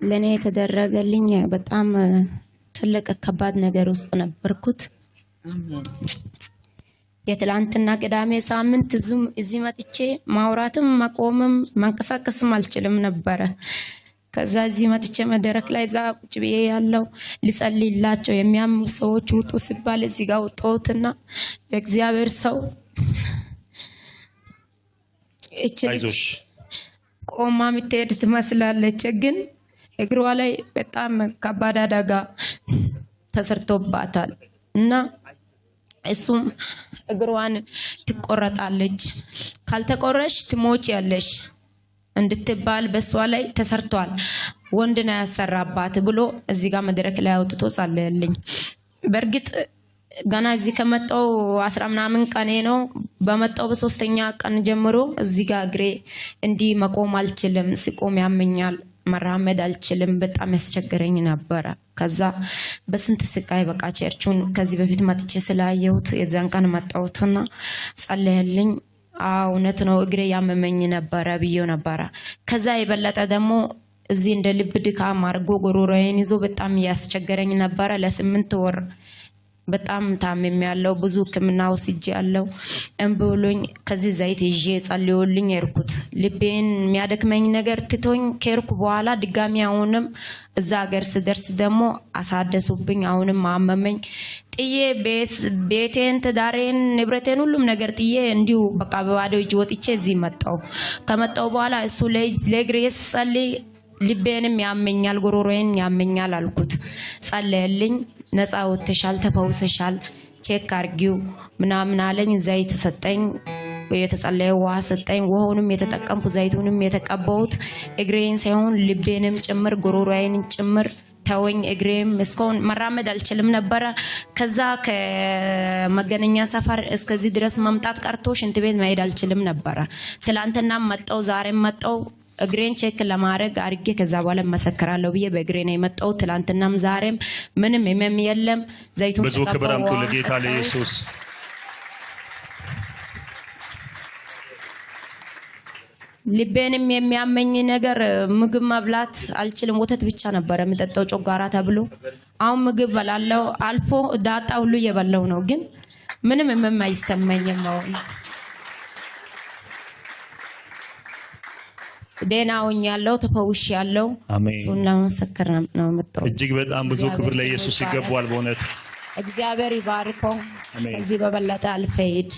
ለኔ የተደረገልኝ በጣም ትልቅ ከባድ ነገር ውስጥ ነበርኩት። የትላንትና ቅዳሜ ሳምንት እዚህ መጥቼ ማውራትም መቆምም መንቀሳቀስም አልችልም ነበር። ከዛ እዚህ መጥቼ መድረክ ላይ ዛ ቁጭ ብዬ ያለው ሊጸልይላቸው የሚያሙ ሰዎች ውጡ ሲባል እዚህ ጋር ወጣሁትና የእግዚአብሔር ሰው እቺ ቆማ ምትሄድ ትመስላለች፣ ግን እግሯ ላይ በጣም ከባድ አደጋ ተሰርቶባታል እና እሱም እግሯን ትቆረጣለች፣ ካልተቆረሽ ትሞች ያለሽ እንድትባል በሷ ላይ ተሰርቷል። ወንድና ያሰራባት ብሎ እዚህ ጋር መድረክ ላይ አውጥቶ ጸለየልኝ። በርግጥ ገና እዚህ ከመጣው 10 ምናምን ቀኔ ነው። በመጣው በሶስተኛ ቀን ጀምሮ እዚህ ጋር እግሬ እንዲህ መቆም አልችልም፣ ሲቆም ያመኛል፣ መራመድ አልችልም፣ በጣም ያስቸግረኝ ነበር። ከዛ በስንት ስቃይ በቃ ቸርቹን ከዚህ በፊት መጥቼ ስላየሁት የዛን ቀን መጣሁትና ጸለየልኝ። እውነት ነው እግሬ ያመመኝ ነበር ብዬው ነበር። ከዛ የበለጠ ደግሞ እዚህ እንደ ልብ ድካም አድርጎ ጉሮሮዬን ይዞ በጣም ያስቸገረኝ ነበር። ለ8 ወር በጣም ታምሜ ያለው ብዙ ሕክምና ወስጄ ያለው እንብሎኝ ከዚህ ዘይት ይዤ ጸልዮልኝ እርኩት ልቤን የሚያደክመኝ ነገር ትቶኝ ከርኩ በኋላ ድጋሚ አሁንም እዛ ሀገር ስደርስ ደግሞ አሳደሱብኝ። አሁንም አመመኝ። ጥዬ ቤቴን ትዳሬን ንብረቴን ሁሉም ነገር ጥዬ እንዲሁ በቃ በባዶ እጅ ወጥቼ እዚህ መጣሁ። ከመጣሁ በኋላ እሱ ለእግሬ ስጸልይ ልቤንም ያመኛል ጉሮሮዬን ያመኛል አልኩት። ጸለየልኝ። ነፃ ወጥተሻል፣ ተፈውሰሻል፣ ቼክ አርጊው ምናምን አለኝ። ዘይት ሰጠኝ፣ የተጸለየ ውሃ ሰጠኝ። ውሃውንም የተጠቀምኩ ዘይቱንም የተቀባሁት እግሬን ሳይሆን ልቤንም ጭምር ጉሮሮዬንም ጭምር ተወኝ። እግሬም እስካሁን መራመድ አልችልም ነበር። ከዛ ከመገናኛ ሰፈር እስከዚህ ድረስ መምጣት ቀርቶ ሽንት ቤት መሄድ አልችልም ነበር። ትላንትና መጣው፣ ዛሬም መጣው እግሬን ቼክ ለማድረግ አርጌ ከዛ በኋላ መሰከራለሁ ብዬ በእግሬ ነው የመጣው። ትላንትናም ዛሬም ምንም ህመም የለም። ዘይቱን ብዙ ክብር አምጡ ለጌታ ለኢየሱስ። ልቤንም የሚያመኝ ነገር ምግብ መብላት አልችልም። ወተት ብቻ ነበር የምጠጣው ጮጋራ ተብሎ። አሁን ምግብ በላለው አልፎ ዳጣ ሁሉ እየበላው ነው፣ ግን ምንም ህመም አይሰማኝም። አሁን ደህና ሆኛለሁ፣ ተፈውሻለሁ። እሱን ለመመስከር ነው መጣው። እጅግ በጣም ብዙ ክብር ለኢየሱስ ይገባዋል። በእውነት እግዚአብሔር ይባርከው። እዚህ በበለጠ አልፈይድ